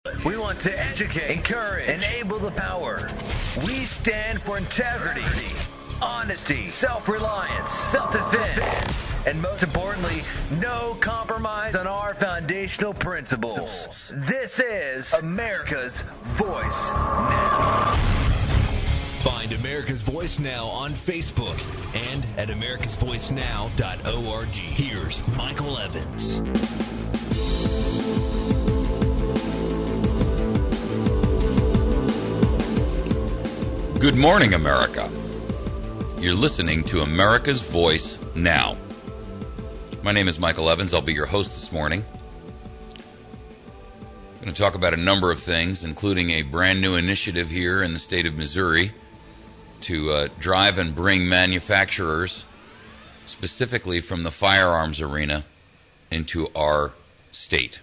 We want to educate, encourage, enable the power. We stand for integrity, honesty, self-reliance, self-defense, and most importantly, no compromise on our foundational principles. This is America's Voice Now. Find America's Voice Now on Facebook and at americasvoicenow.org. Here's Michael Evans. Good morning, America. You're listening to America's Voice Now. My name is Michael Evans. I'll be your host this morning. I'm going to talk about a number of things, including a brand new initiative here in the state of Missouri to drive and bring manufacturers, specifically from the firearms arena, into our state.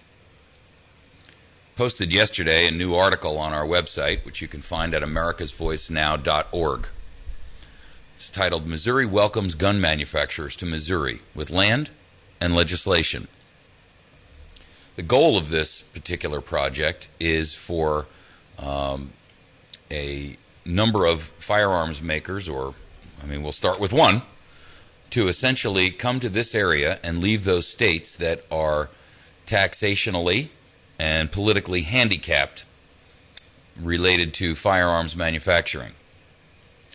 Posted yesterday a new article on our website, which you can find at americasvoicenow.org. It's titled, Missouri Welcomes Gun Manufacturers to Missouri with Land and Legislation. The goal of this particular project is for a number of firearms makers, we'll start with one, to essentially come to this area and leave those states that are taxationally and politically handicapped related to firearms manufacturing.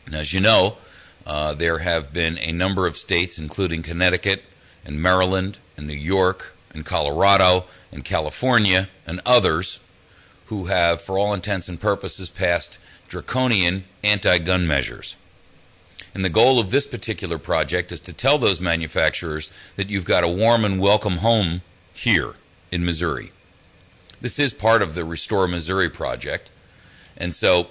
And as you know, there have been a number of states, including Connecticut and Maryland and New York and Colorado and California and others, who have, for all intents and purposes, passed draconian anti-gun measures. And the goal of this particular project is to tell those manufacturers that you've got a warm and welcome home here in Missouri. This is part of the Restore Missouri project, and so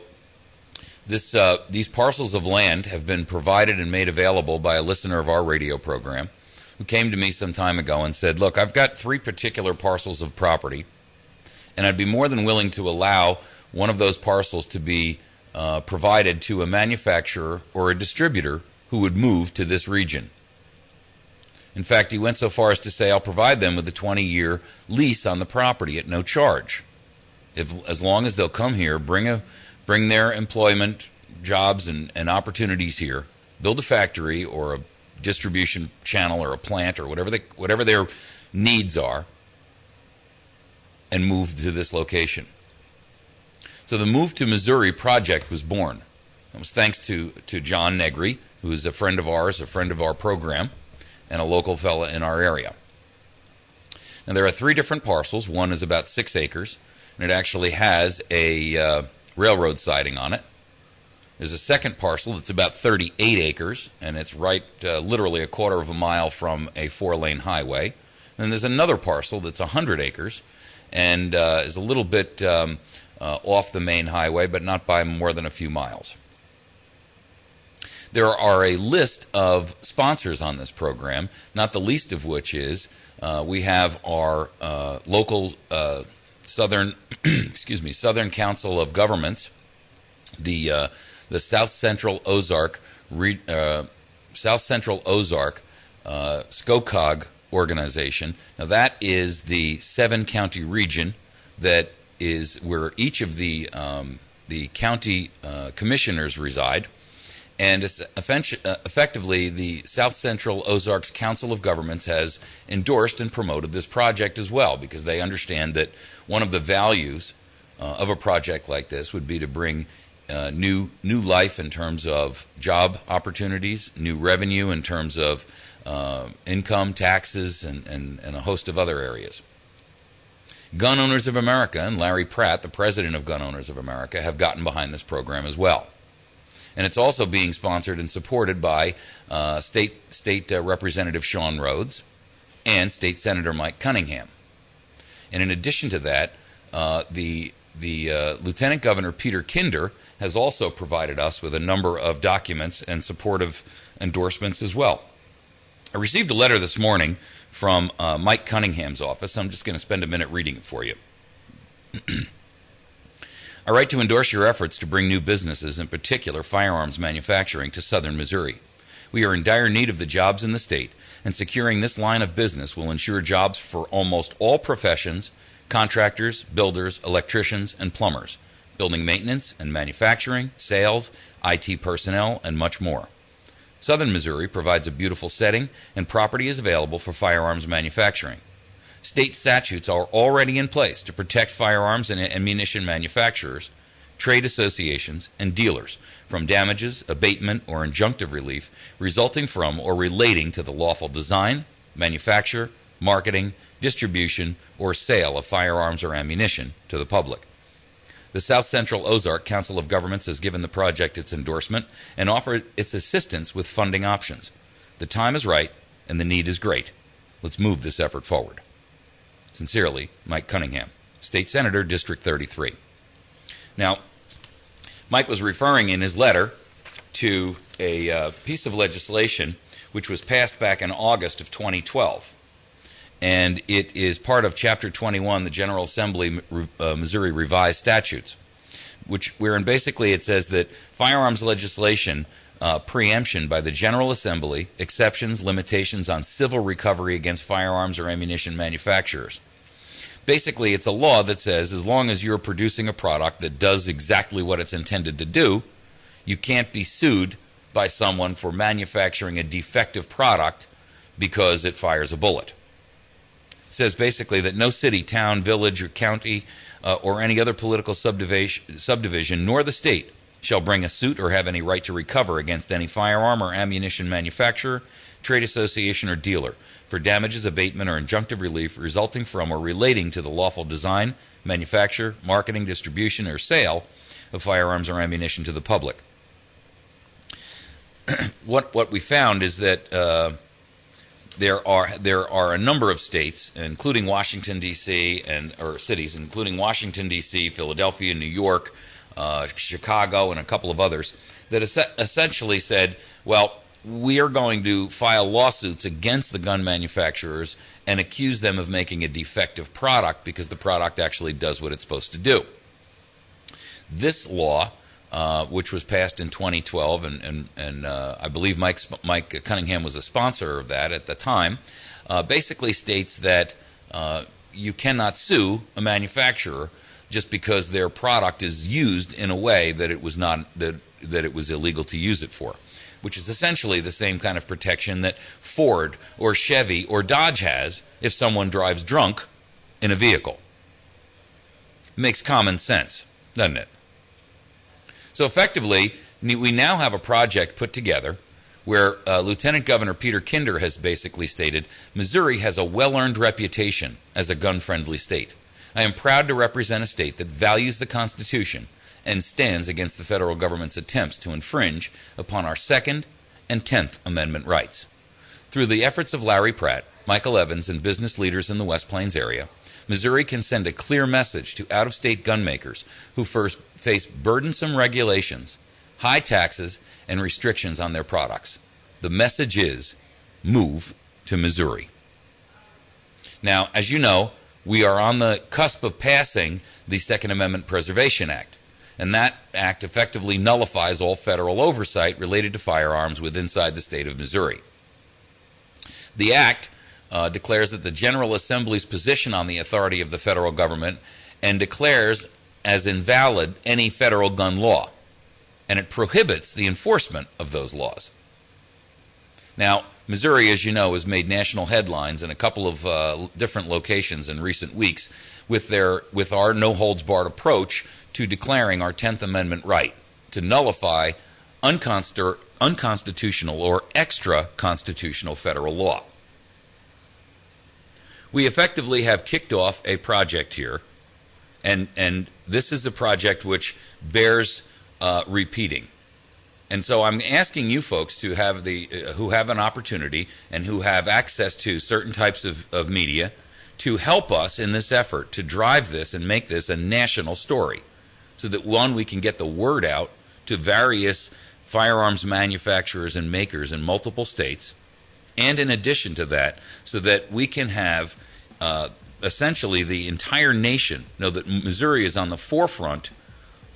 these parcels of land have been provided and made available by a listener of our radio program who came to me some time ago and said, look, I've got 3 particular parcels of property, and I'd be more than willing to allow one of those parcels to be provided to a manufacturer or a distributor who would move to this region. In fact, he went so far as to say, I'll provide them with a 20-year lease on the property at no charge, as long as they'll come here, bring their employment, jobs, and opportunities here, build a factory or a distribution channel or a plant or whatever their needs are, and move to this location. So the Move to Missouri project was born. It was thanks to John Negri, who is a friend of ours, a friend of our program, and a local fella in our area. Now, there are 3 different parcels. One is about 6 acres, and it actually has a railroad siding on it. There's a second parcel that's about 38 acres, and it's right literally a quarter of a mile from a 4-lane highway. And then there's another parcel that's 100 acres and is a little bit off the main highway, but not by more than a few miles. There are a list of sponsors on this program, not the least of which is we have our local Southern Southern Council of Governments, the South Central Ozark SCOCOG organization. Now that is the 7-county region that is where each of the county commissioners reside. And effectively, the South Central Ozarks Council of Governments has endorsed and promoted this project as well, because they understand that one of the values of a project like this would be to bring new life in terms of job opportunities, new revenue in terms of income, taxes, and a host of other areas. Gun Owners of America and Larry Pratt, the president of Gun Owners of America, have gotten behind this program as well. And it's also being sponsored and supported by State Representative Sean Rhodes and State Senator Mike Cunningham. And in addition to that, the Lieutenant Governor Peter Kinder has also provided us with a number of documents and supportive endorsements as well. I received a letter this morning from Mike Cunningham's office. I'm just going to spend a minute reading it for you. I write to endorse your efforts to bring new businesses, in particular firearms manufacturing, to southern Missouri. We are in dire need of the jobs in the state, and securing this line of business will ensure jobs for almost all professions, contractors, builders, electricians, and plumbers, building maintenance and manufacturing, sales, IT personnel, and much more. Southern Missouri provides a beautiful setting, and property is available for firearms manufacturing. State statutes are already in place to protect firearms and ammunition manufacturers, trade associations, and dealers from damages, abatement, or injunctive relief resulting from or relating to the lawful design, manufacture, marketing, distribution, or sale of firearms or ammunition to the public. The South Central Ozark Council of Governments has given the project its endorsement and offered its assistance with funding options. The time is right and the need is great. Let's move this effort forward. Sincerely, Mike Cunningham, State Senator, District 33. Now, Mike was referring in his letter to a piece of legislation which was passed back in August of 2012. And it is part of Chapter 21, the General Assembly Missouri Revised Statutes, wherein basically it says that firearms legislation preemption by the General Assembly, exceptions, limitations on civil recovery against firearms or ammunition manufacturers. Basically, it's a law that says as long as you're producing a product that does exactly what it's intended to do, you can't be sued by someone for manufacturing a defective product because it fires a bullet. It says basically that no city, town, village, or county or any other political subdivision, nor the state, shall bring a suit or have any right to recover against any firearm or ammunition manufacturer, trade association, or dealer for damages, abatement, or injunctive relief resulting from or relating to the lawful design, manufacture, marketing, distribution, or sale of firearms or ammunition to the public. What we found is that there are a number of states, including Washington D.C. or cities, including Washington D.C., Philadelphia, New York, Chicago, and a couple of others, that essentially said, well, we are going to file lawsuits against the gun manufacturers and accuse them of making a defective product because the product actually does what it's supposed to do. This law, which was passed in 2012, and I believe Mike Cunningham was a sponsor of that at the time, basically states that you cannot sue a manufacturer just because their product is used in a way that it was not that it was illegal to use it for, which is essentially the same kind of protection that Ford or Chevy or Dodge has if someone drives drunk in a vehicle. It makes common sense, doesn't it? So effectively, we now have a project put together where Lieutenant Governor Peter Kinder has basically stated, Missouri has a well-earned reputation as a gun-friendly state. I am proud to represent a state that values the Constitution and stands against the federal government's attempts to infringe upon our Second and 10th Amendment rights. Through the efforts of Larry Pratt, Michael Evans, and business leaders in the West Plains area, Missouri can send a clear message to out-of-state gun makers who first face burdensome regulations, high taxes, and restrictions on their products. The message is, move to Missouri. Now, as you know, we are on the cusp of passing the Second Amendment Preservation Act, and that act effectively nullifies all federal oversight related to firearms inside the state of Missouri. The act declares that the General Assembly's position on the authority of the federal government and declares as invalid any federal gun law, and it prohibits the enforcement of those laws. Now, Missouri, as you know, has made national headlines in a couple of different locations in recent weeks with our no-holds-barred approach to declaring our 10th Amendment right to nullify unconstitutional or extra-constitutional federal law. We effectively have kicked off a project here, and this is a project which bears repeating. And so I'm asking you folks to have who have an opportunity and who have access to certain types of media to help us in this effort to drive this and make this a national story so that, one, we can get the word out to various firearms manufacturers and makers in multiple states, and in addition to that, so that we can have essentially the entire nation know that Missouri is on the forefront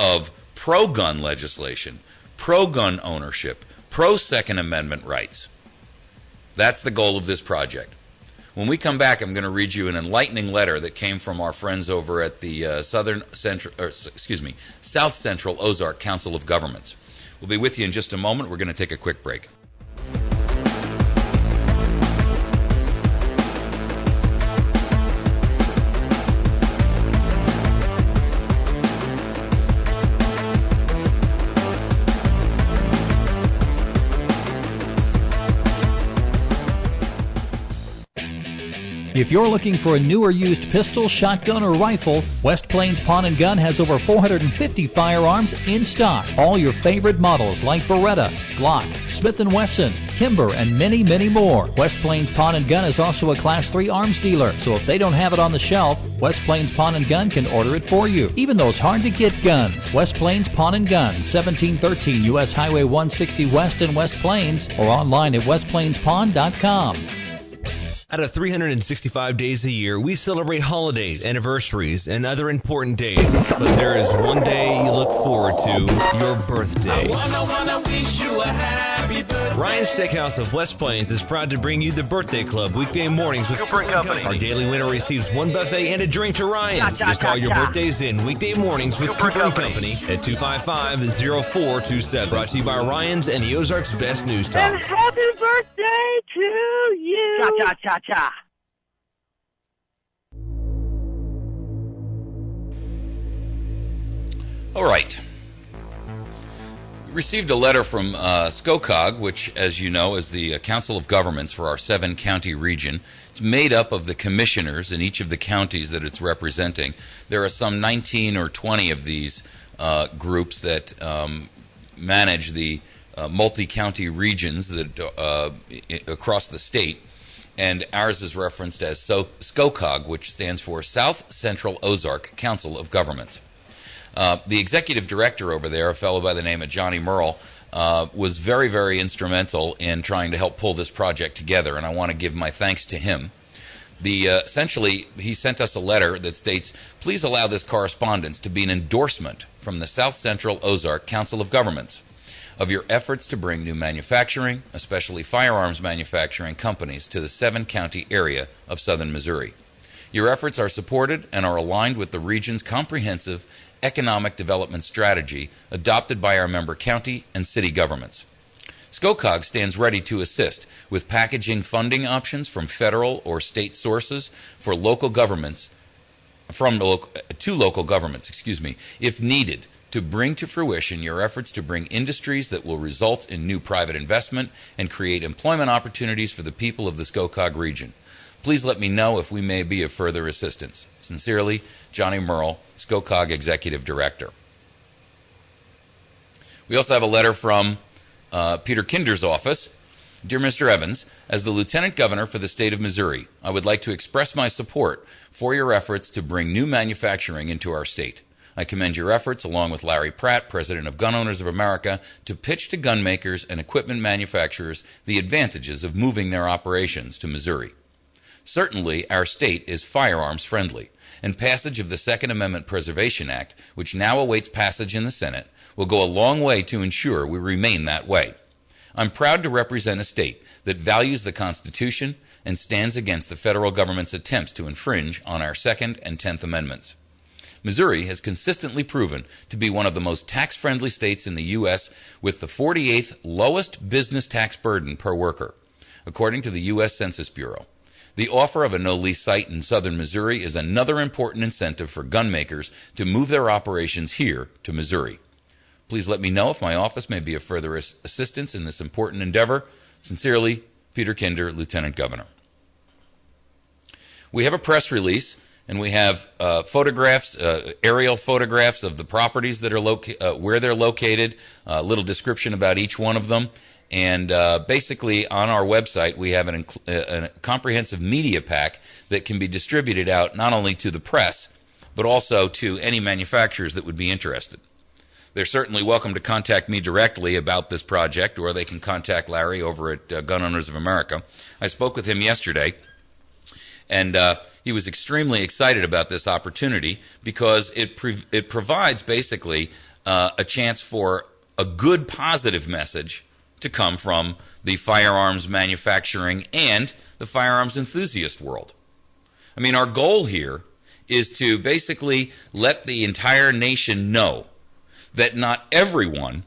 of pro-gun legislation, pro-gun ownership, pro-Second Amendment rights. That's the goal of this project. When we come back, I'm going to read you an enlightening letter that came from our friends over at the South Central Ozark Council of Governments. We'll be with you in just a moment. We're going to take a quick break. If you're looking for a new or used pistol, shotgun, or rifle, West Plains Pawn & Gun has over 450 firearms in stock. All your favorite models like Beretta, Glock, Smith & Wesson, Kimber, and many, many more. West Plains Pawn & Gun is also a Class 3 arms dealer, so if they don't have it on the shelf, West Plains Pawn & Gun can order it for you. Even those hard-to-get guns. West Plains Pawn & Gun, 1713 U.S. Highway 160 West in West Plains, or online at westplainspawn.com. Out of 365 days a year, we celebrate holidays, anniversaries, and other important days. But there is one day you look forward to, your birthday. I wanna wish you a happy birthday. Ryan's Steakhouse of West Plains is proud to bring you the Birthday Club weekday mornings with Cooper & Company. Our daily winner receives one buffet and a drink to Ryan's. Just call your birthdays in weekday mornings with Cooper & Company at 255-0427. Brought to you by Ryan's and the Ozark's Best News Talk. And happy birthday to you. Cha-cha-cha-cha. All right. We received a letter from SCOCOG, which, as you know, is the Council of Governments for our 7-county region. It's made up of the commissioners in each of the counties that it's representing. There are some 19 or 20 of these groups that manage the multi-county regions that across the state. And ours is referenced as SCOCOG, which stands for South Central Ozark Council of Governments. The executive director over there, a fellow by the name of Johnny Merle, was very, very instrumental in trying to help pull this project together, and I want to give my thanks to him. Essentially, he sent us a letter that states, please allow this correspondence to be an endorsement from the South Central Ozark Council of Governments of your efforts to bring new manufacturing, especially firearms manufacturing companies, to the 7-county area of southern Missouri. Your efforts are supported and are aligned with the region's comprehensive economic development strategy adopted by our member county and city governments. SCOCOG stands ready to assist with packaging funding options from federal or state sources for local governments, to local governments, if needed, to bring to fruition your efforts to bring industries that will result in new private investment and create employment opportunities for the people of the SCOCOG region. Please let me know if we may be of further assistance. Sincerely, Johnny Merle, SCOCOG Executive Director. We also have a letter from Peter Kinder's office. Dear Mr. Evans, as the Lieutenant Governor for the state of Missouri, I would like to express my support for your efforts to bring new manufacturing into our state. I commend your efforts, along with Larry Pratt, President of Gun Owners of America, to pitch to gun makers and equipment manufacturers the advantages of moving their operations to Missouri. Certainly, our state is firearms friendly, and passage of the Second Amendment Preservation Act, which now awaits passage in the Senate, will go a long way to ensure we remain that way. I'm proud to represent a state that values the Constitution and stands against the federal government's attempts to infringe on our Second and 10th Amendments. Missouri has consistently proven to be one of the most tax-friendly states in the U.S. with the 48th lowest business tax burden per worker, according to the U.S. Census Bureau. The offer of a no-lease site in southern Missouri is another important incentive for gun makers to move their operations here to Missouri. Please let me know if my office may be of further assistance in this important endeavor. Sincerely, Peter Kinder, Lieutenant Governor. We have a press release, and we have photographs, aerial photographs of the properties that are where they're located, a little description about each one of them. And basically, on our website, we have a comprehensive media pack that can be distributed out not only to the press, but also to any manufacturers that would be interested. They're certainly welcome to contact me directly about this project, or they can contact Larry over at Gun Owners of America. I spoke with him yesterday, and he was extremely excited about this opportunity because it provides basically a chance for a good positive message to come from the firearms manufacturing and the firearms enthusiast world. I mean, our goal here is to basically let the entire nation know that not everyone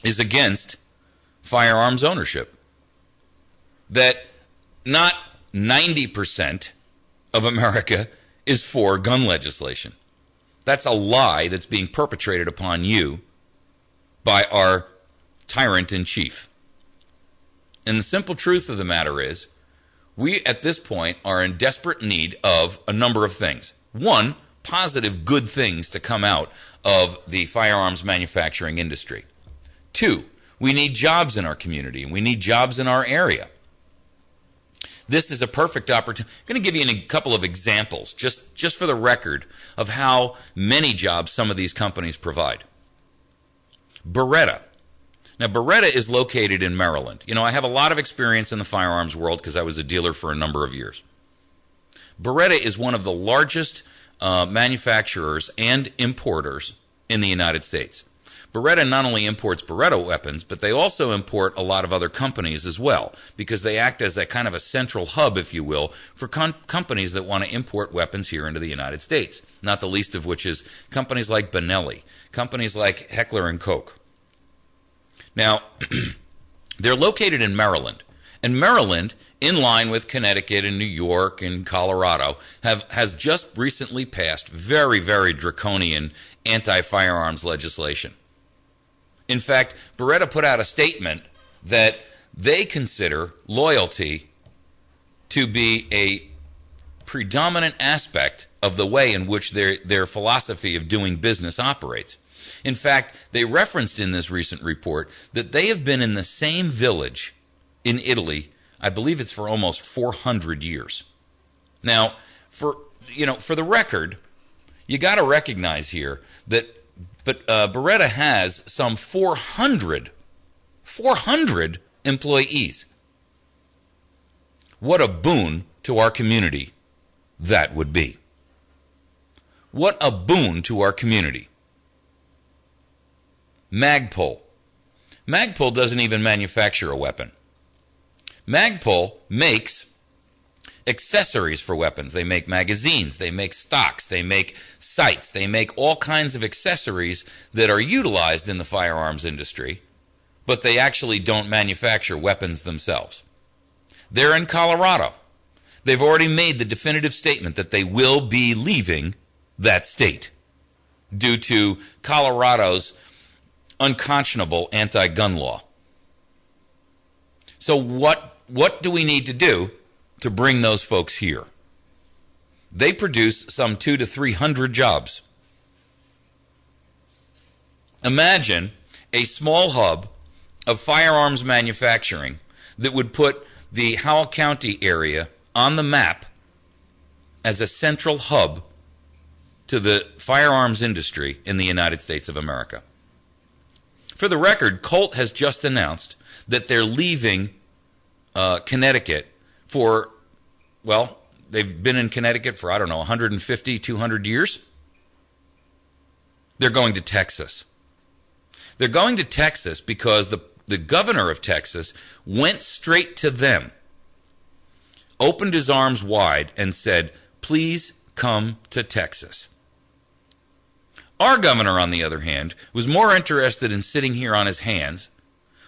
is against firearms ownership, that not 90% of America is for gun legislation. That's a lie that's being perpetrated upon you by our tyrant in chief. And the simple truth of the matter is, we at this point are in desperate need of a number of things. One, positive good things to come out of the firearms manufacturing industry. Two, we need jobs in our community, and we need jobs in our area. This is a perfect opportunity. I'm going to give you a couple of examples, just for the record, of how many jobs some of these companies provide. Beretta. Now, Beretta is located in Maryland. You know, I have a lot of experience in the firearms world because I was a dealer for a number of years. Beretta is one of the largest manufacturers and importers in the United States. Beretta not only imports Beretta weapons, but they also import a lot of other companies as well, because they act as a kind of a central hub, if you will, for companies that want to import weapons here into the United States, not the least of which is companies like Benelli, companies like Heckler & Koch. Now, they're located in Maryland, and Maryland, in line with Connecticut and New York and Colorado, has just recently passed very, very draconian anti-firearms legislation. In fact, Beretta put out a statement that they consider loyalty to be a predominant aspect of the way in which their philosophy of doing business operates. In fact, they referenced in this recent report that they have been in the same village in Italy, I believe it's for almost 400 years. Now, for the record, you got to recognize here that Beretta has some 400 employees. What a boon to our community that would be. What a boon to our community. Magpul. Magpul doesn't even manufacture a weapon. Magpul makes accessories for weapons. They make magazines, they make stocks, they make sights, they make all kinds of accessories that are utilized in the firearms industry, but they actually don't manufacture weapons themselves. They're in Colorado. They've already made the definitive statement that they will be leaving that state due to Colorado's unconscionable anti-gun law. So what do we need to do to bring those folks here? They produce some 200 to 300 jobs. Imagine a small hub of firearms manufacturing that would put the Howell County area on the map as a central hub to the firearms industry in the United States of America. For the record, Colt has just announced that they're leaving Connecticut for, well, they've been in Connecticut for, 150, 200 years. They're going to Texas. They're going to Texas because the governor of Texas went straight to them, opened his arms wide, and said, please come to Texas. Our governor, on the other hand, was more interested in sitting here on his hands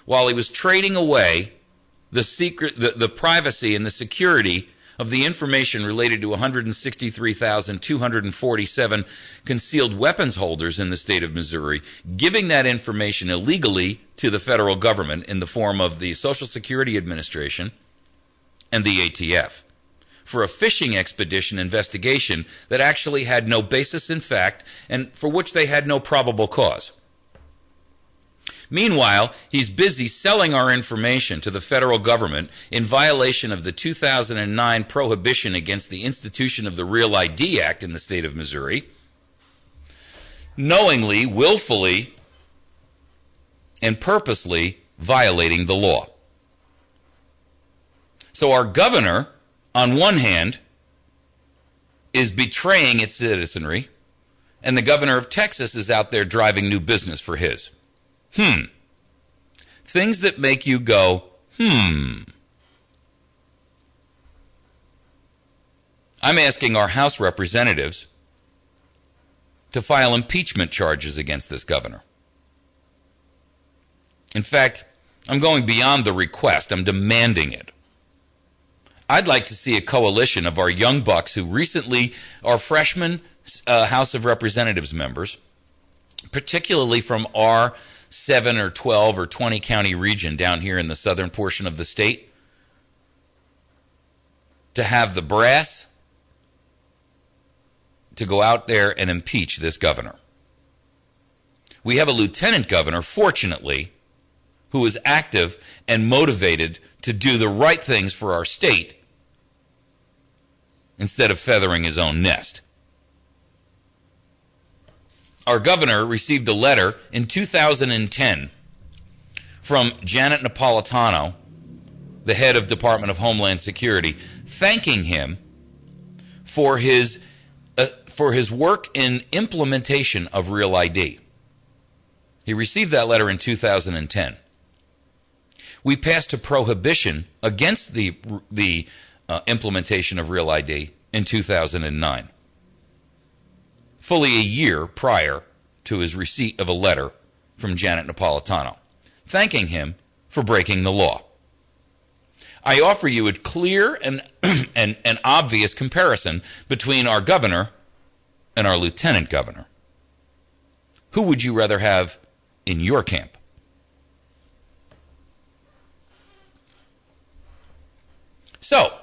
while he was trading away the privacy and the security of the information related to 163,247 concealed weapons holders in the state of Missouri, giving that information illegally to the federal government in the form of the Social Security Administration and the ATF, for a fishing expedition investigation that actually had no basis in fact and for which they had no probable cause. Meanwhile, he's busy selling our information to the federal government in violation of the 2009 prohibition against the institution of the Real ID Act in the state of Missouri, knowingly, willfully, and purposely violating the law. So our governor, on one hand, is betraying its citizenry, and the governor of Texas is out there driving new business for his. Things that make you go, I'm asking our House representatives to file impeachment charges against this governor. In fact, I'm going beyond the request. I'm demanding it. I'd like to see a coalition of our young bucks who recently are freshman House of Representatives members, particularly from our 7 or 12 or 20 county region down here in the southern portion of the state, to have the brass to go out there and impeach this governor. We have a lieutenant governor, fortunately, who is active and motivated to do the right things for our state instead of feathering his own nest. Our governor received a letter in 2010 from Janet Napolitano, the head of Department of Homeland Security, thanking him for his work in implementation of Real ID. He received that letter in 2010. We passed a prohibition against the implementation of Real ID in 2009, fully a year prior to his receipt of a letter from Janet Napolitano, thanking him for breaking the law. I offer you a clear and obvious comparison between our governor and our lieutenant governor. Who would you rather have in your camp? So,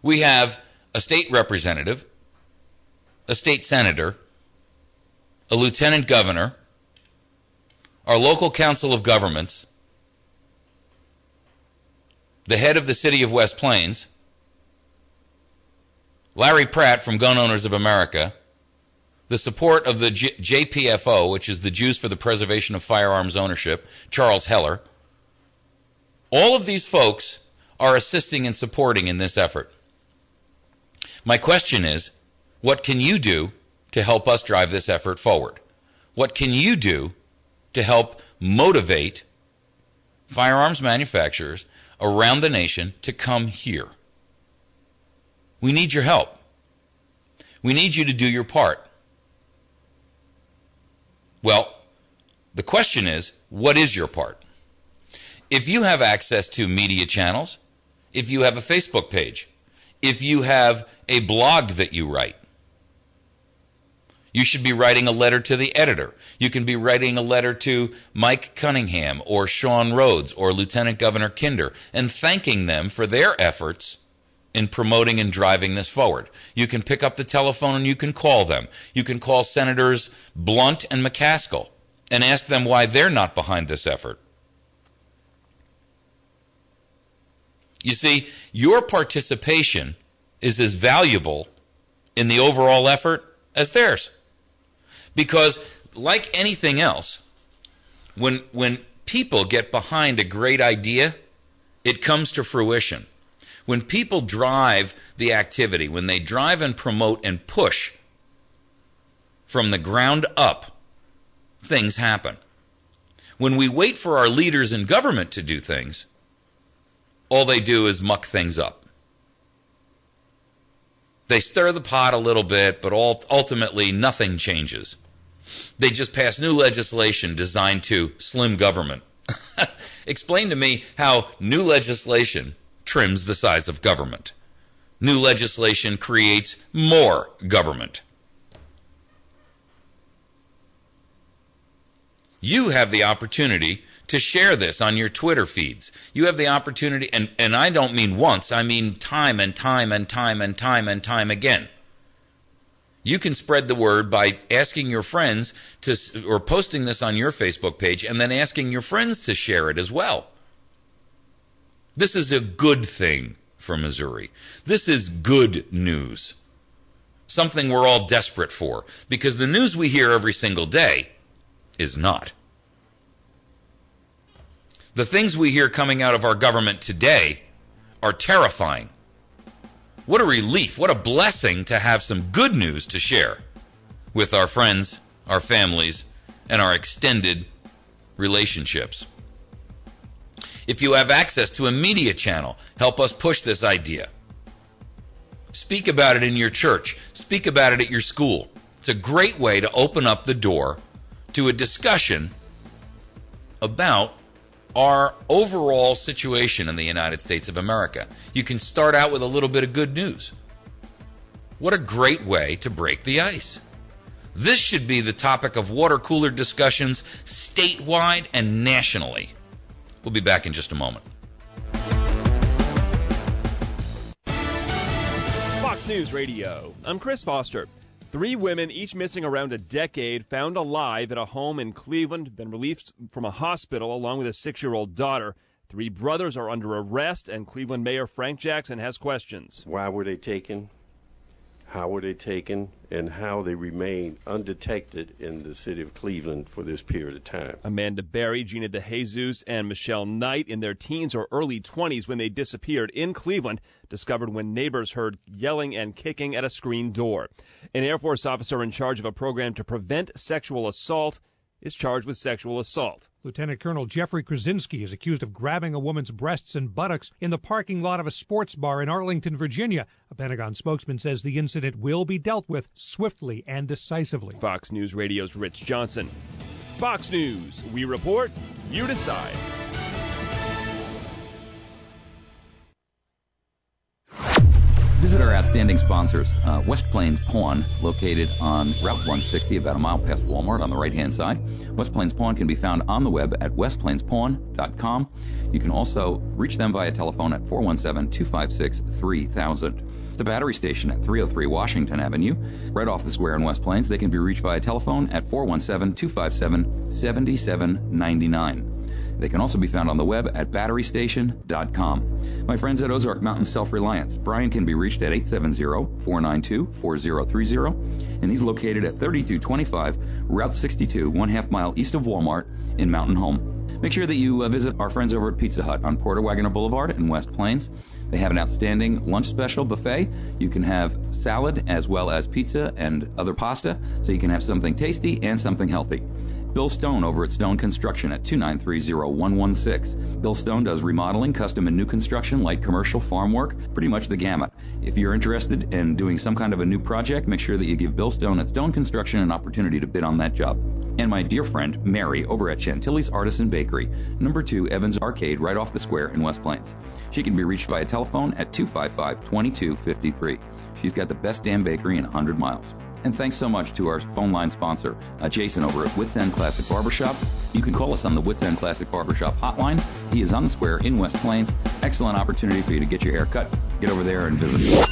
we have a state representative, a state senator, a lieutenant governor, our local council of governments, the head of the city of West Plains, Larry Pratt from Gun Owners of America, the support of the JPFO, which is the Jews for the Preservation of Firearms Ownership, Charles Heller. All of these folks are assisting and supporting in this effort. My question is, what can you do to help us drive this effort forward? What can you do to help motivate firearms manufacturers around the nation to come here? We need your help. We need you to do your part. Well, the question is, what is your part? If you have access to media channels, if you have a Facebook page, if you have a blog that you write, you should be writing a letter to the editor. You can be writing a letter to Mike Cunningham or Sean Rhodes or Lieutenant Governor Kinder and thanking them for their efforts in promoting and driving this forward. You can pick up the telephone and you can call them. You can call Senators Blunt and McCaskill and ask them why they're not behind this effort. You see, your participation is as valuable in the overall effort as theirs. Because, like anything else, when people get behind a great idea, it comes to fruition. When people drive the activity, when they drive and promote and push from the ground up, things happen. When we wait for our leaders in government to do things, all they do is muck things up. They stir the pot a little bit, but ultimately nothing changes. They just pass new legislation designed to slim government. Explain to me how new legislation trims the size of government. New legislation creates more government. You have the opportunity to share this on your Twitter feeds. You have the opportunity, and I don't mean once, I mean time and time and time and time and time again. You can spread the word by asking your friends to, or posting this on your Facebook page, and then asking your friends to share it as well. This is a good thing for Missouri. This is good news. Something we're all desperate for, because the news we hear every single day is not. The things we hear coming out of our government today are terrifying. What a relief, what a blessing to have some good news to share with our friends, our families, and our extended relationships. If you have access to a media channel, help us push this idea. Speak about it in your church. Speak about it at your school. It's a great way to open up the door to a discussion about our overall situation in the United States of America. You can start out with a little bit of good news. What a great way to break the ice. This should be the topic of water cooler discussions statewide and nationally. We'll be back in just a moment. Fox News Radio. I'm Chris Foster. 3 women, each missing around a decade, found alive at a home in Cleveland, been released from a hospital along with a 6-year-old daughter. 3 brothers are under arrest, and Cleveland Mayor Frank Jackson has questions. Why were they taken? How were they taken? And how they remain undetected in the city of Cleveland for this period of time. Amanda Berry, Gina DeJesus, and Michelle Knight, in their teens or early 20s when they disappeared in Cleveland, discovered when neighbors heard yelling and kicking at a screen door. An Air Force officer in charge of a program to prevent sexual assault is charged with sexual assault. Lieutenant Colonel Jeffrey Krasinski is accused of grabbing a woman's breasts and buttocks in the parking lot of a sports bar in Arlington, Virginia. A Pentagon spokesman says the incident will be dealt with swiftly and decisively. Fox News Radio's Rich Johnson. Fox News, we report, you decide. Visit our outstanding sponsors, West Plains Pawn, located on Route 160, about a mile past Walmart on the right-hand side. West Plains Pawn can be found on the web at westplainspawn.com. You can also reach them via telephone at 417-256-3000. The battery station at 303 Washington Avenue, right off the square in West Plains. They can be reached via telephone at 417-257-7799. They can also be found on the web at batterystation.com. My friends at Ozark Mountain Self-Reliance. Brian can be reached at 870-492-4030, and he's located at 3225 Route 62, 1/2 mile east of Walmart in Mountain Home. Make sure that you visit our friends over at Pizza Hut on Porter Wagoner Boulevard in West Plains. They have an outstanding lunch special buffet. You can have salad as well as pizza and other pasta, so you can have something tasty and something healthy. Bill Stone over at Stone Construction at 2930116. Bill Stone does remodeling, custom and new construction, light commercial, farm work, pretty much the gamut. If you're interested in doing some kind of a new project, make sure that you give Bill Stone at Stone Construction an opportunity to bid on that job. And my dear friend Mary over at Chantilly's Artisan Bakery, number 2 Evans Arcade, right off the square in West Plains. She can be reached via telephone at 255-2253. She's got the best damn bakery in 100 miles. And thanks so much to our phone line sponsor, Jason over at Wits End Classic Barbershop. You can call us on the Wits End Classic Barbershop hotline. He is on the square in West Plains. Excellent opportunity for you to get your hair cut. Get over there and visit.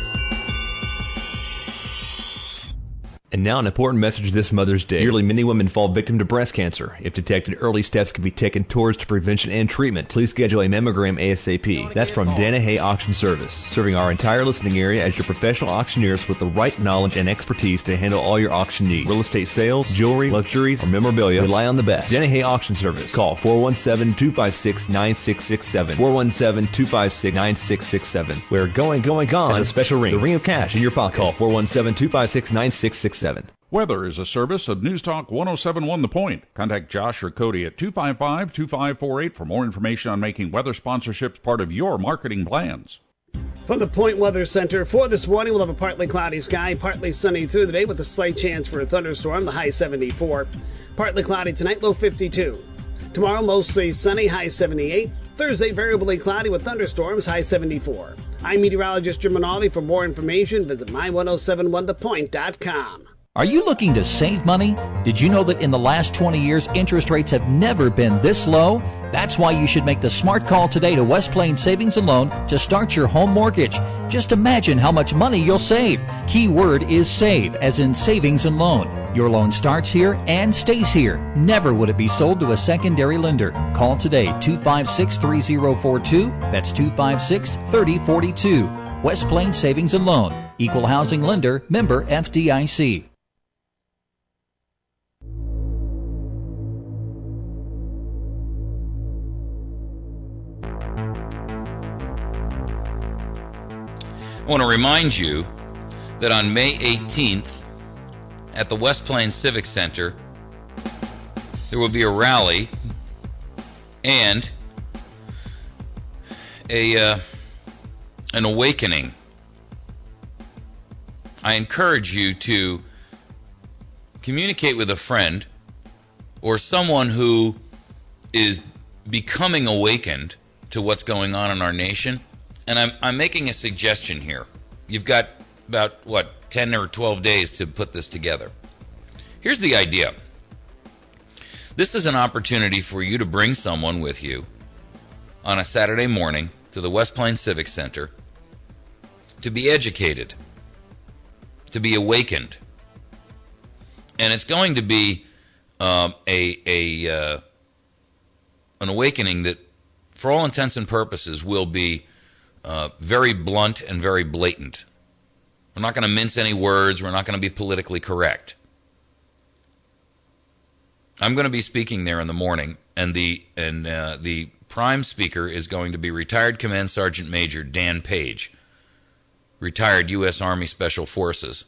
And now an important message this Mother's Day. Yearly, many women fall victim to breast cancer. If detected early, steps can be taken towards prevention and treatment. Please schedule a mammogram ASAP. That's from Danahay Auction Service, serving our entire listening area as your professional auctioneers with the right knowledge and expertise to handle all your auction needs. Real estate sales, jewelry, luxuries, or memorabilia, rely on the best. Danahay Auction Service. Call 417-256-9667. 417-256-9667. We're going gone. As a special ring. The ring of cash in your pocket. Call 417-256-9667. Weather is a service of News Talk 107.1 The Point. Contact Josh or Cody at 255-2548 for more information on making weather sponsorships part of your marketing plans. From the Point Weather Center, for this morning, we'll have a partly cloudy sky, partly sunny through the day with a slight chance for a thunderstorm, the high 74. Partly cloudy tonight, low 52. Tomorrow, mostly sunny, high 78. Thursday, variably cloudy with thunderstorms, high 74. I'm meteorologist Jim Rinaldi. For more information, visit my1071thepoint.com. Are you looking to save money? Did you know that in the last 20 years, interest rates have never been this low? That's why you should make the smart call today to West Plains Savings and Loan to start your home mortgage. Just imagine how much money you'll save. Key word is save, as in savings and loan. Your loan starts here and stays here. Never would it be sold to a secondary lender. Call today, 256-3042. That's 256-3042. West Plains Savings and Loan. Equal housing lender, member FDIC. I want to remind you that on May 18th at the West Plains Civic Center, there will be a rally and an awakening. I encourage you to communicate with a friend or someone who is becoming awakened to what's going on in our nation. And I'm making a suggestion here. You've got about, 10 or 12 days to put this together. Here's the idea. This is an opportunity for you to bring someone with you on a Saturday morning to the West Plains Civic Center to be educated, to be awakened. And it's going to be an awakening that, for all intents and purposes, will be very blunt and very blatant. We're not going to mince any words. We're not going to be politically correct. I'm going to be speaking there in the morning, and the prime speaker is going to be retired Command Sergeant Major Dan Page, retired U.S. Army Special Forces.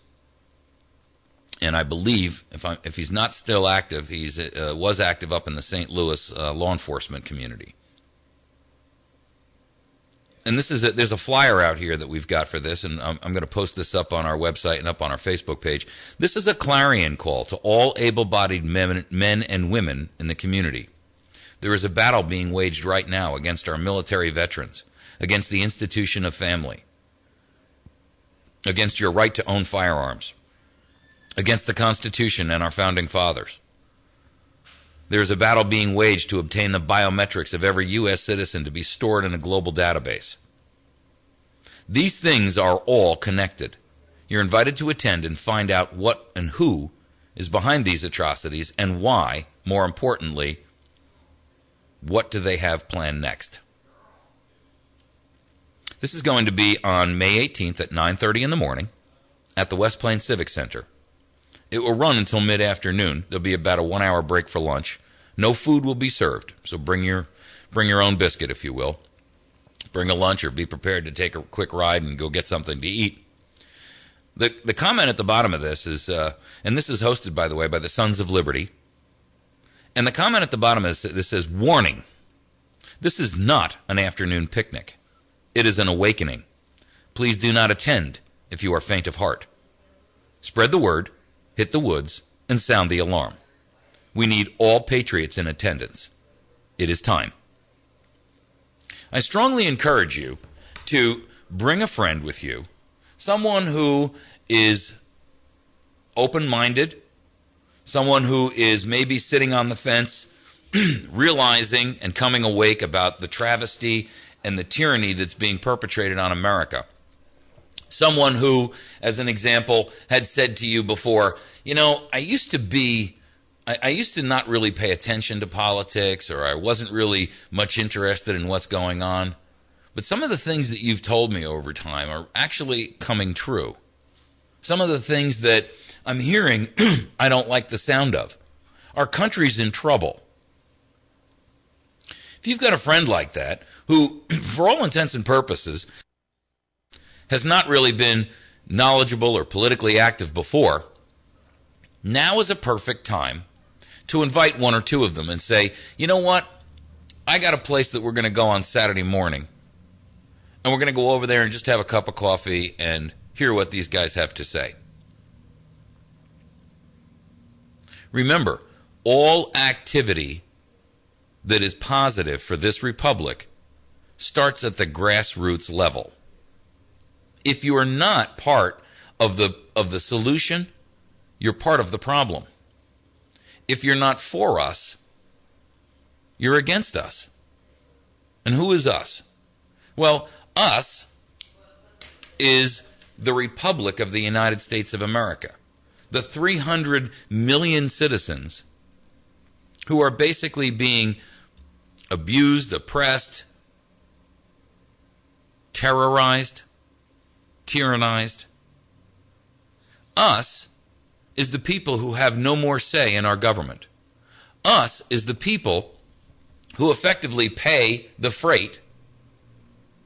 And I believe, if he's not still active, he's was active up in the St. Louis law enforcement community. And there's a flyer out here that we've got for this, and I'm going to post this up on our website and up on our Facebook page. This is a clarion call to all able-bodied men and women in the community. There is a battle being waged right now against our military veterans, against the institution of family, against your right to own firearms, against the Constitution and our founding fathers. There is a battle being waged to obtain the biometrics of every U.S. citizen to be stored in a global database. These things are all connected. You're invited to attend and find out what and who is behind these atrocities and why, more importantly, what do they have planned next. This is going to be on May 18th at 9:30 in the morning at the West Plains Civic Center. It will run until mid-afternoon. There'll be about a 1-hour break for lunch. No food will be served, so bring your own biscuit, if you will. Bring a lunch or be prepared to take a quick ride and go get something to eat. The comment at the bottom of this is, and this is hosted, by the way, by the Sons of Liberty. And the comment at the bottom is this says, warning, this is not an afternoon picnic. It is an awakening. Please do not attend if you are faint of heart. Spread the word, hit the woods, and sound the alarm. We need all patriots in attendance. It is time. I strongly encourage you to bring a friend with you, someone who is open-minded, someone who is maybe sitting on the fence, realizing and coming awake about the travesty and the tyranny that's being perpetrated on America. Someone who, as an example, had said to you before, I used to not really pay attention to politics, or I wasn't really much interested in what's going on. But some of the things that you've told me over time are actually coming true. Some of the things that I'm hearing I don't like the sound of. Our country's in trouble. If you've got a friend like that who, for all intents and purposes, has not really been knowledgeable or politically active before, now is a perfect time to invite one or two of them and say, you know what, I got a place that we're going to go on Saturday morning, and we're going to go over there and just have a cup of coffee and hear what these guys have to say. Remember, all activity that is positive for this republic starts at the grassroots level. If you are not part of the solution, you're part of the problem. If you're not for us, you're against us. And who is us? Well, us is the Republic of the United States of America. The 300 million citizens who are basically being abused, oppressed, terrorized, tyrannized. Us is the people who have no more say in our government. Us is the people who effectively pay the freight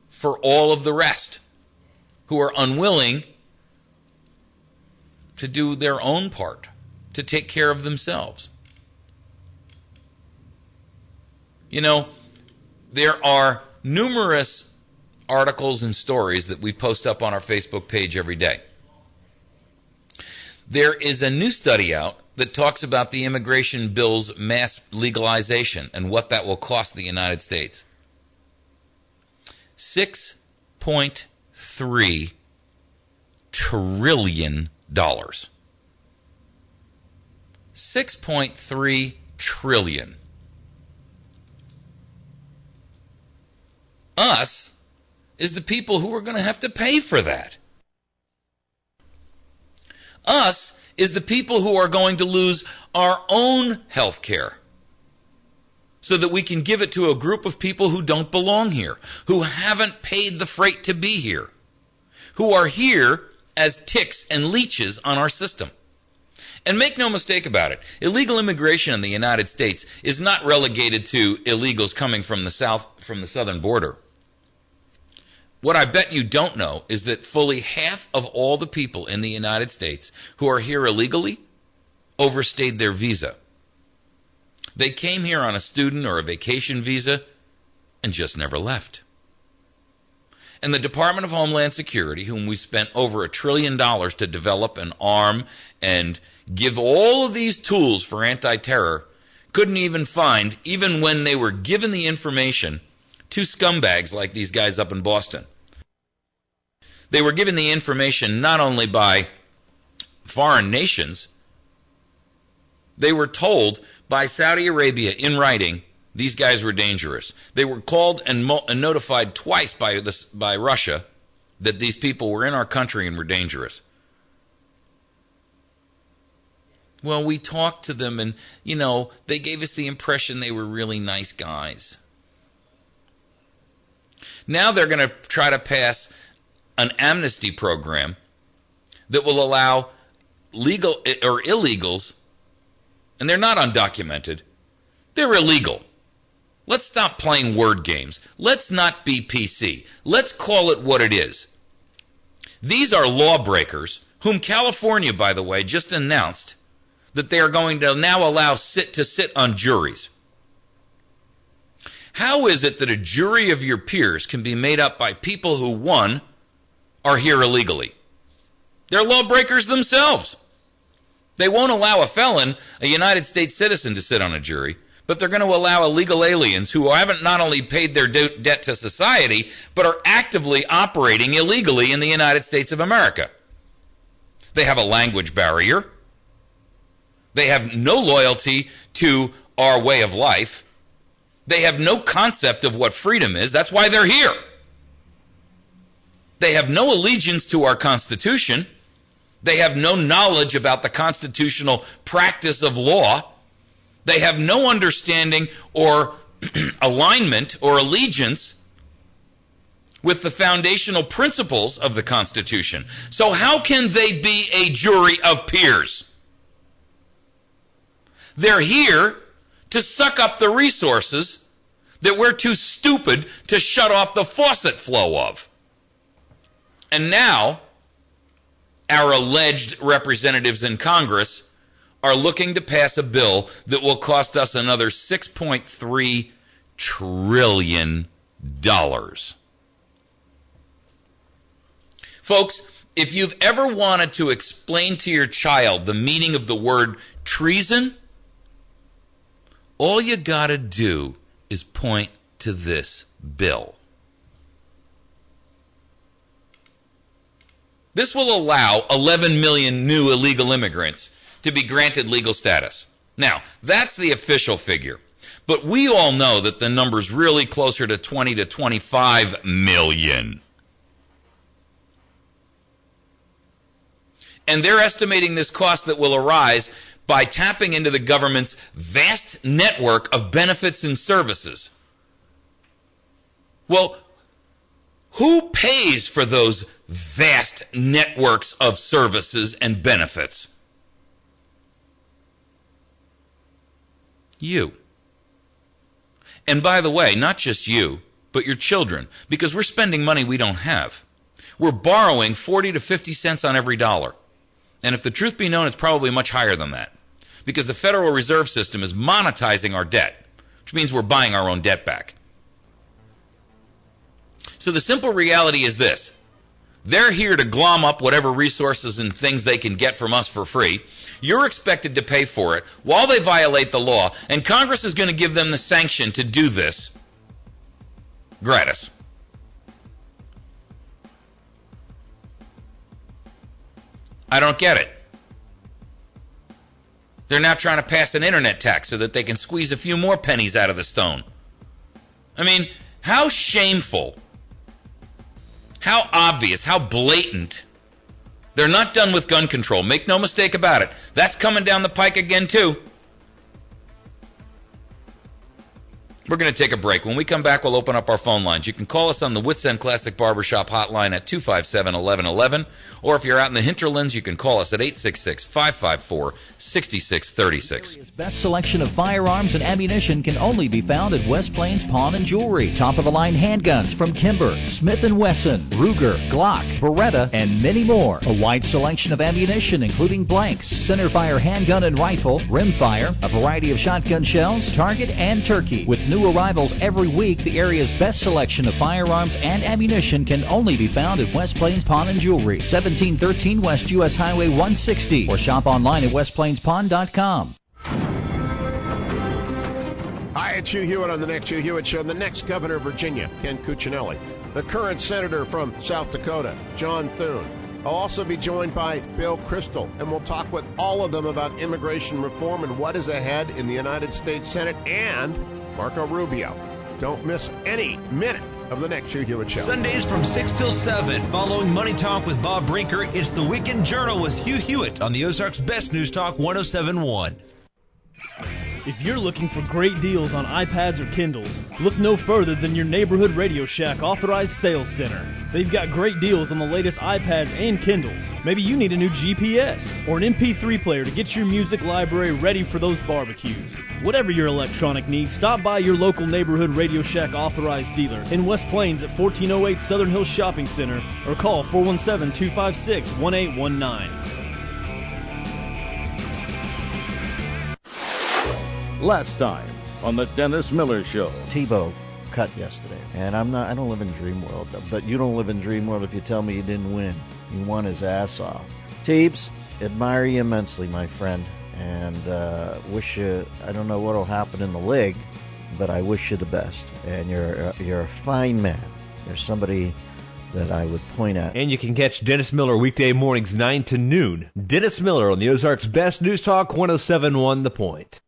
for all of the rest, who are unwilling to do their own part, to take care of themselves. There are numerous articles and stories that we post up on our Facebook page every day. There is a new study out that talks about the immigration bill's mass legalization and what that will cost the United States. $6.3 trillion. $6.3 trillion. Us is the people who are going to have to pay for that. Us is the people who are going to lose our own health care so that we can give it to a group of people who don't belong here, who haven't paid the freight to be here, who are here as ticks and leeches on our system. And make no mistake about it, illegal immigration in the United States is not relegated to illegals coming from the southern border. What I bet you don't know is that fully half of all the people in the United States who are here illegally overstayed their visa. They came here on a student or a vacation visa and just never left. And the Department of Homeland Security, whom we spent over $1 trillion to develop and arm and give all of these tools for anti-terror, couldn't even find, even when they were given the information, two scumbags like these guys up in Boston. They were given the information not only by foreign nations, they were told by Saudi Arabia in writing these guys were dangerous. They were called and notified twice by Russia that these people were in our country and were dangerous. Well, we talked to them and, they gave us the impression they were really nice guys. Now they're going to try to pass an amnesty program that will allow legal or illegals, and they're not undocumented, they're illegal. Let's stop playing word games. Let's not be PC. Let's call it what it is. These are lawbreakers whom California, by the way, just announced that they are going to now allow to sit on juries. How is it that a jury of your peers can be made up by people who, one, are here illegally? They're lawbreakers themselves. They won't allow a felon, a United States citizen, to sit on a jury, but they're going to allow illegal aliens who haven't not only paid their debt to society, but are actively operating illegally in the United States of America. They have a language barrier. They have no loyalty to our way of life. They have no concept of what freedom is. That's why they're here. They have no allegiance to our Constitution. They have no knowledge about the constitutional practice of law. They have no understanding or alignment or allegiance with the foundational principles of the Constitution. So how can they be a jury of peers? They're here to suck up the resources that we're too stupid to shut off the faucet flow of. And now, our alleged representatives in Congress are looking to pass a bill that will cost us another $6.3 trillion. Folks, if you've ever wanted to explain to your child the meaning of the word treason, all you gotta do is point to this bill. This will allow 11 million new illegal immigrants to be granted legal status. Now, that's the official figure. But we all know that the number's really closer to 20 to 25 million. And they're estimating this cost that will arise by tapping into the government's vast network of benefits and services. Well, who pays for those vast networks of services and benefits? You. And by the way, not just you, but your children, because we're spending money we don't have. We're borrowing 40 to 50 cents on every dollar. And if the truth be known, it's probably much higher than that, because the Federal Reserve System is monetizing our debt, which means we're buying our own debt back. So the simple reality is this. They're here to glom up whatever resources and things they can get from us for free. You're expected to pay for it while they violate the law, and Congress is going to give them the sanction to do this gratis. I don't get it. They're now trying to pass an internet tax so that they can squeeze a few more pennies out of the stone. I mean, how shameful, how obvious, how blatant. They're not done with gun control. Make no mistake about it. That's coming down the pike again, too. We're going to take a break. When we come back, we'll open up our phone lines. You can call us on the Wits End Classic Barbershop hotline at 257-1111, or if you're out in the hinterlands, you can call us at 866-554-6636. Best selection of firearms and ammunition can only be found at West Plains Pawn and Jewelry. Top-of-the-line handguns from Kimber, Smith & Wesson, Ruger, Glock, Beretta, and many more. A wide selection of ammunition, including blanks, centerfire handgun and rifle, rimfire, a variety of shotgun shells, target, and turkey. With new arrivals every week, the area's best selection of firearms and ammunition can only be found at West Plains Pawn and Jewelry, 1713 West U.S. Highway 160, or shop online at westplainspawn.com. Hi, it's Hugh Hewitt on the next Hugh Hewitt Show. The next governor of Virginia, Ken Cuccinelli. The current senator from South Dakota, John Thune. I'll also be joined by Bill Kristol, and we'll talk with all of them about immigration reform and what is ahead in the United States Senate, and Marco Rubio. Don't miss any minute of the next Hugh Hewitt Show. Sundays from 6 till 7, following Money Talk with Bob Brinker, it's the Weekend Journal with Hugh Hewitt on the Ozarks' Best News Talk 107.1. If you're looking for great deals on iPads or Kindles, look no further than your neighborhood Radio Shack authorized sales center. They've got great deals on the latest iPads and Kindles. Maybe you need a new GPS or an MP3 player to get your music library ready for those barbecues. Whatever your electronic needs, stop by your local neighborhood Radio Shack authorized dealer in West Plains at 1408 Southern Hills Shopping Center, or call 417-256-1819. Last time on the Dennis Miller Show. Tebow cut yesterday, and I don't live in Dream World, but you don't live in Dream World if you tell me you didn't win. You won his ass off. Teebs, admire you immensely, my friend, and wish you, I don't know what will happen in the league, but I wish you the best. And you're a fine man. You're somebody that I would point at. And you can catch Dennis Miller weekday mornings 9 to noon. Dennis Miller on the Ozarks' Best News Talk 107.1 The Point.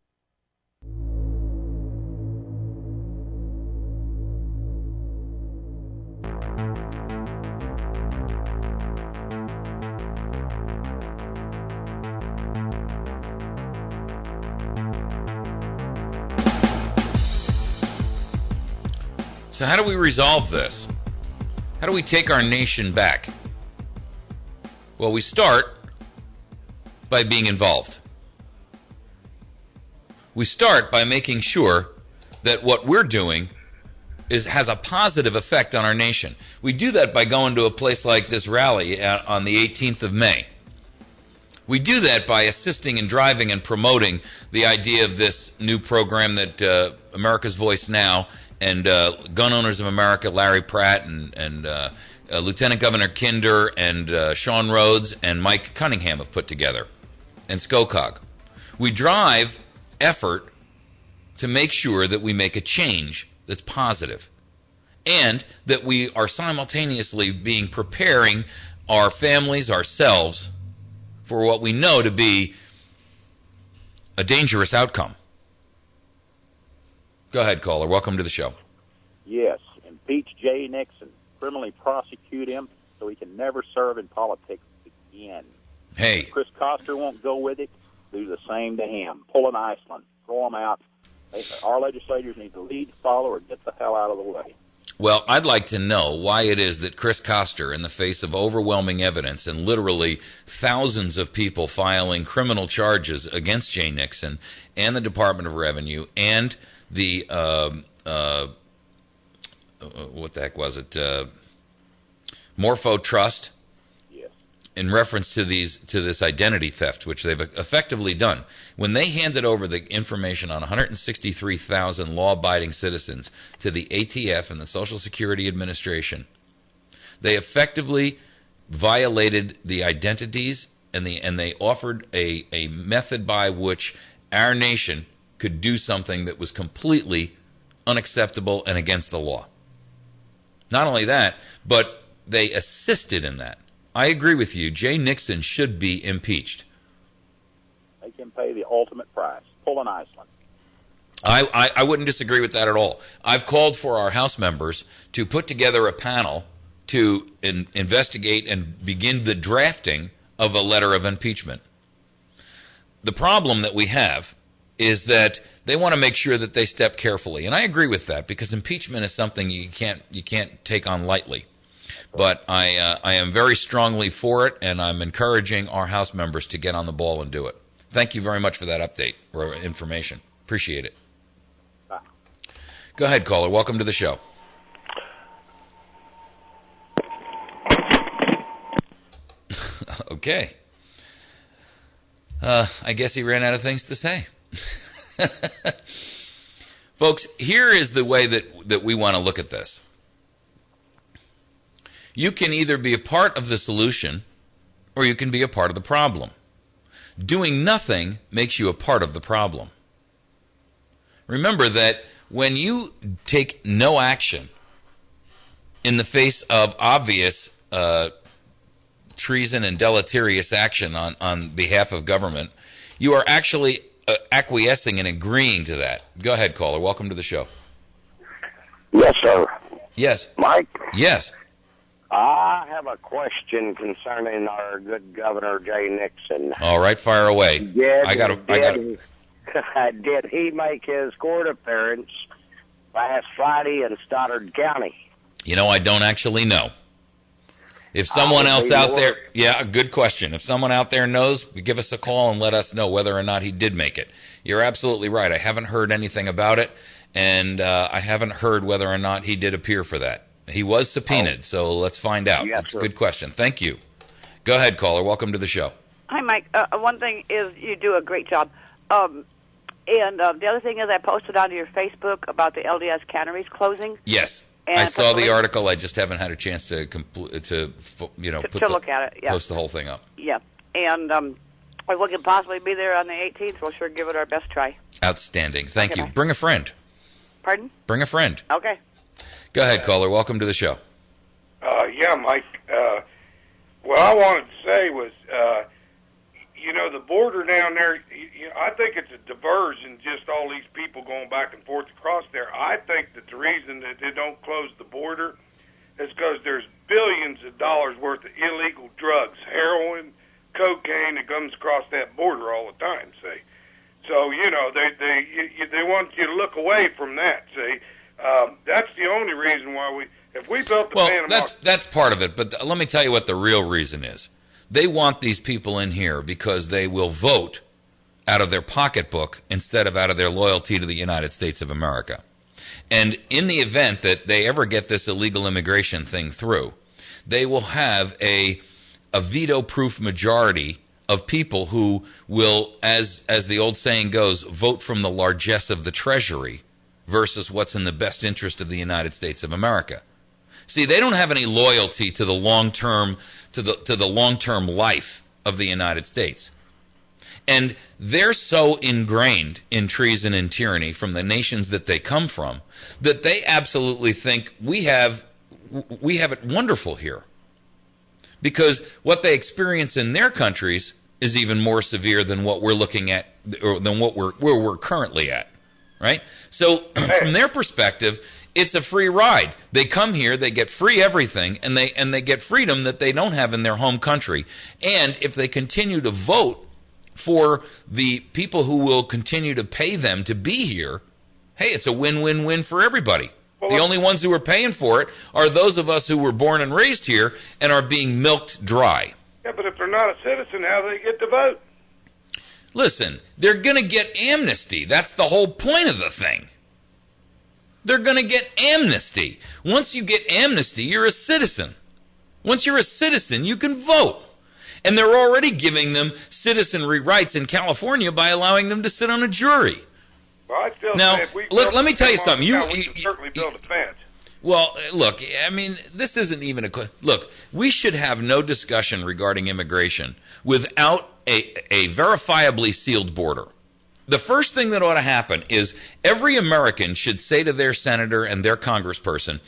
So how do we resolve this? How do we take our nation back? Well, we start by being involved. We start by making sure that what we're doing has a positive effect on our nation. We do that by going to a place like this rally on the 18th of May. We do that by assisting and driving and promoting the idea of this new program that America's Voice Now and Gun Owners of America, Larry Pratt, and Lieutenant Governor Kinder, and Sean Rhodes, and Mike Cunningham have put together, and SCOCOG. We drive effort to make sure that we make a change that's positive, and that we are simultaneously preparing our families, ourselves, for what we know to be a dangerous outcome. Go ahead, caller. Welcome to the show. Yes. Impeach Jay Nixon. Criminally prosecute him so he can never serve in politics again. Hey. If Chris Koster won't go with it, do the same to him. Pull an Iceland. Throw him out. Our legislators need to lead, follow, or get the hell out of the way. Well, I'd like to know why it is that Chris Koster, in the face of overwhelming evidence and literally thousands of people filing criminal charges against Jay Nixon and the Department of Revenue and the what the heck was it? Morpho Trust. Yes. in reference to this identity theft, which they've effectively done. When they handed over the information on 163,000 law-abiding citizens to the ATF and the Social Security Administration, they effectively violated the identities, and they offered a method by which our nation could do something that was completely unacceptable and against the law. Not only that, but they assisted in that. I agree with you. Jay Nixon should be impeached. They can pay the ultimate price. Pull an Iceland. I wouldn't disagree with that at all. I've called for our House members to put together a panel to investigate and begin the drafting of a letter of impeachment. The problem that we have is that they want to make sure that they step carefully, and I agree with that, because impeachment is something you can't take on lightly. But I am very strongly for it, and I'm encouraging our House members to get on the ball and do it. Thank you very much for that update or information. Appreciate it. Go ahead, caller. Welcome to the show. Okay. I guess he ran out of things to say. Folks, here is the way that we want to look at this. You can either be a part of the solution or you can be a part of the problem. Doing nothing makes you a part of the problem. Remember that when you take no action in the face of obvious treason and deleterious action on behalf of government, you are actually acquiescing and agreeing to that. Go ahead, caller. Welcome to the show. Yes, sir. Yes. Mike? Yes. I have a question concerning our good Governor Jay Nixon. All right, fire away. Did he make his court appearance last Friday in Stoddard County? You know, I don't actually know. If someone else out there, yeah, good question. If someone out there knows, give us a call and let us know whether or not he did make it. You're absolutely right. I haven't heard anything about it, and I haven't heard whether or not he did appear for that. He was subpoenaed, so let's find out. Yes, That's a good question. Thank you. Go ahead, caller. Welcome to the show. Hi, Mike. One thing is you do a great job. And the other thing is I posted onto your Facebook about the LDS canneries closing. Yes. And I saw the article. I just haven't had a chance to look at it. Yeah, post the whole thing up. Yeah, and if we can possibly be there on the 18th, we'll sure give it our best try. Outstanding. Thank you. Bye. Bring a friend. Pardon? Bring a friend. Okay. Go ahead, caller. Welcome to the show. Yeah, Mike. What I wanted to say was, the border down there, I think it's a diversion, just all these people going back and forth across there. I think that the reason that they don't close the border is because there's billions of dollars worth of illegal drugs, heroin, cocaine that comes across that border all the time, see. So, they want you to look away from that, see. That's the only reason why if we built the Panama... that's part of it, but let me tell you what the real reason is. They want these people in here because they will vote out of their pocketbook instead of out of their loyalty to the United States of America. And in the event that they ever get this illegal immigration thing through, they will have a veto-proof majority of people who will, as the old saying goes, vote from the largesse of the treasury versus what's in the best interest of the United States of America. See, they don't have any loyalty to the long-term to the long-term life of the United States. And they're so ingrained in treason and tyranny from the nations that they come from that they absolutely think we have it wonderful here. Because what they experience in their countries is even more severe than what we're looking at, or than where we're currently at, right? So from their perspective, it's a free ride. They come here, they get free everything, and they get freedom that they don't have in their home country. And if they continue to vote for the people who will continue to pay them to be here, hey, it's a win-win-win for everybody. The only ones who are paying for it are those of us who were born and raised here and are being milked dry. Yeah, but if they're not a citizen, how do they get to vote? Listen, they're going to get amnesty. That's the whole point of the thing. They're going to get amnesty. Once you get amnesty, you're a citizen. Once you're a citizen, you can vote. And they're already giving them citizenry rights in California by allowing them to sit on a jury. Well, I still Now, say if we let me tell you something. we can certainly build a fence. Well, look, I mean, this isn't even a... Look, we should have no discussion regarding immigration without a verifiably sealed border. The first thing that ought to happen is every American should say to their senator and their congressperson,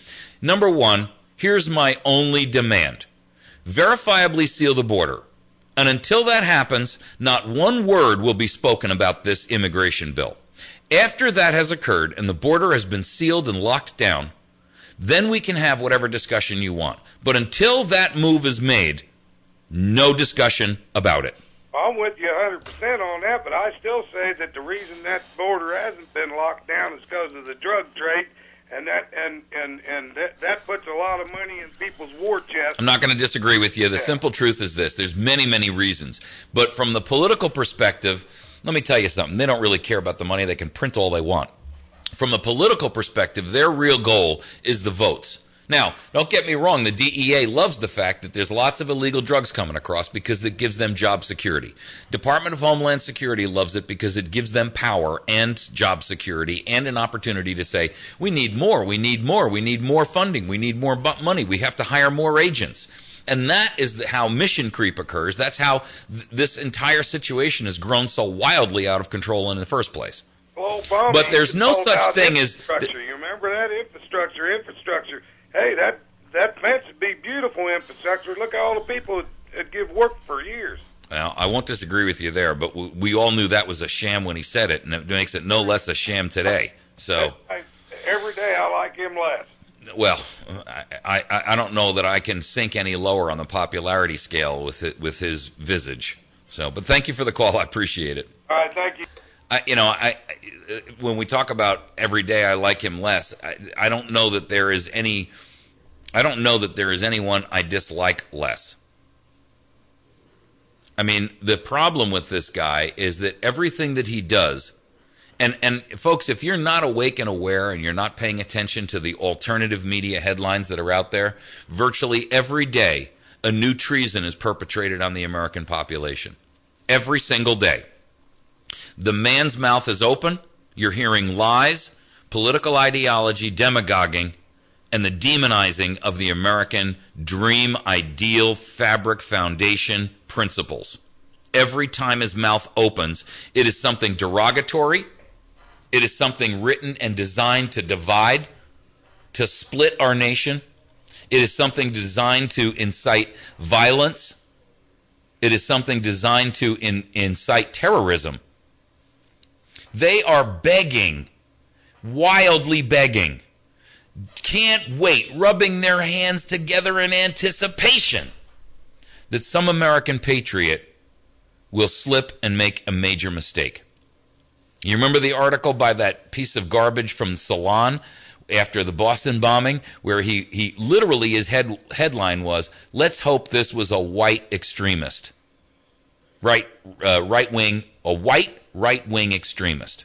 number one, here's my only demand. Verifiably seal the border. And until that happens, not one word will be spoken about this immigration bill. After that has occurred and the border has been sealed and locked down, then we can have whatever discussion you want. But until that move is made, no discussion about it. I'm with you 100% on that, but I still say that the reason that border hasn't been locked down is because of the drug trade, and that puts a lot of money in people's war chests. I'm not going to disagree with you. The simple truth is this. There's many, many reasons. But from the political perspective, let me tell you something. They don't really care about the money. They can print all they want. From a political perspective, their real goal is the votes. Now, don't get me wrong, the DEA loves the fact that there's lots of illegal drugs coming across because it gives them job security. Department of Homeland Security loves it because it gives them power and job security and an opportunity to say, we need more, we need more, we need more funding, we need more money, we have to hire more agents. And that is how mission creep occurs. That's how this entire situation has grown so wildly out of control in the first place. Well, Obama, but there's no such thing as... You remember that? Infrastructure. Hey, that fence would be beautiful infrastructure. Look at all the people that give work for years. Well, I won't disagree with you there, but we all knew that was a sham when he said it, and it makes it no less a sham today. So every day I like him less. Well, I don't know that I can sink any lower on the popularity scale with his visage. So, but thank you for the call. I appreciate it. All right, thank you. When we talk about every day I like him less, I don't know that there is any. I don't know that there is anyone I dislike less. I mean, the problem with this guy is that everything that he does, and folks, if you're not awake and aware and you're not paying attention to the alternative media headlines that are out there, virtually every day a new treason is perpetrated on the American population. Every single day. The man's mouth is open. You're hearing lies, political ideology, demagoguing, and the demonizing of the American dream, ideal, fabric, foundation, principles. Every time his mouth opens, it is something derogatory. It is something written and designed to divide, to split our nation. It is something designed to incite violence. It is something designed to incite terrorism. They are begging, wildly begging, can't wait, rubbing their hands together in anticipation that some American patriot will slip and make a major mistake. You remember the article by that piece of garbage from Salon after the Boston bombing, where he literally, his headline was, "Let's hope this was a white extremist." Right-wing extremist.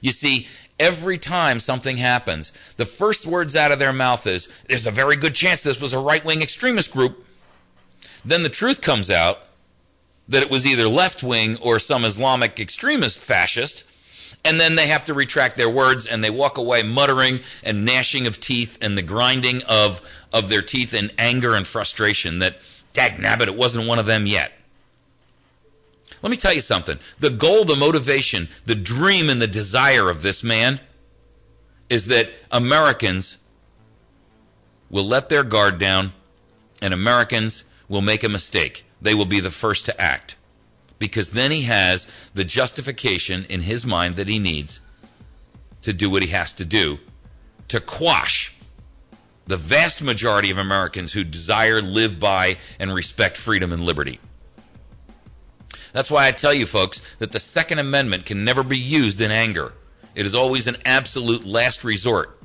You see, every time something happens, the first words out of their mouth is, there's a very good chance this was a right-wing extremist group. Then the truth comes out that it was either left-wing or some Islamic extremist fascist, and then they have to retract their words, and they walk away muttering and gnashing of teeth and the grinding of their teeth in anger and frustration that, dagnabbit, it wasn't one of them yet. Let me tell you something. The goal, the motivation, the dream, and the desire of this man is that Americans will let their guard down and Americans will make a mistake. They will be the first to act. Because then he has the justification in his mind that he needs to do what he has to do to quash the vast majority of Americans who desire, live by, and respect freedom and liberty. That's why I tell you, folks, that the Second Amendment can never be used in anger. It is always an absolute last resort.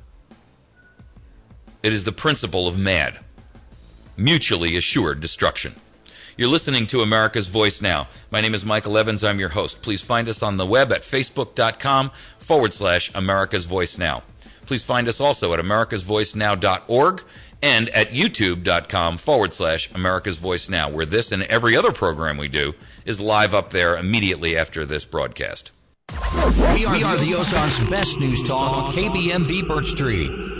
It is the principle of MAD, mutually assured destruction. You're listening to America's Voice Now. My name is Michael Evans. I'm your host. Please find us on the web at facebook.com/America's Voice Now. Please find us also at americasvoicenow.org and at youtube.com/America's Voice Now, where this and every other program we do is live up there immediately after this broadcast. We are the Ozarks' best news talk, KBMV Birch Tree.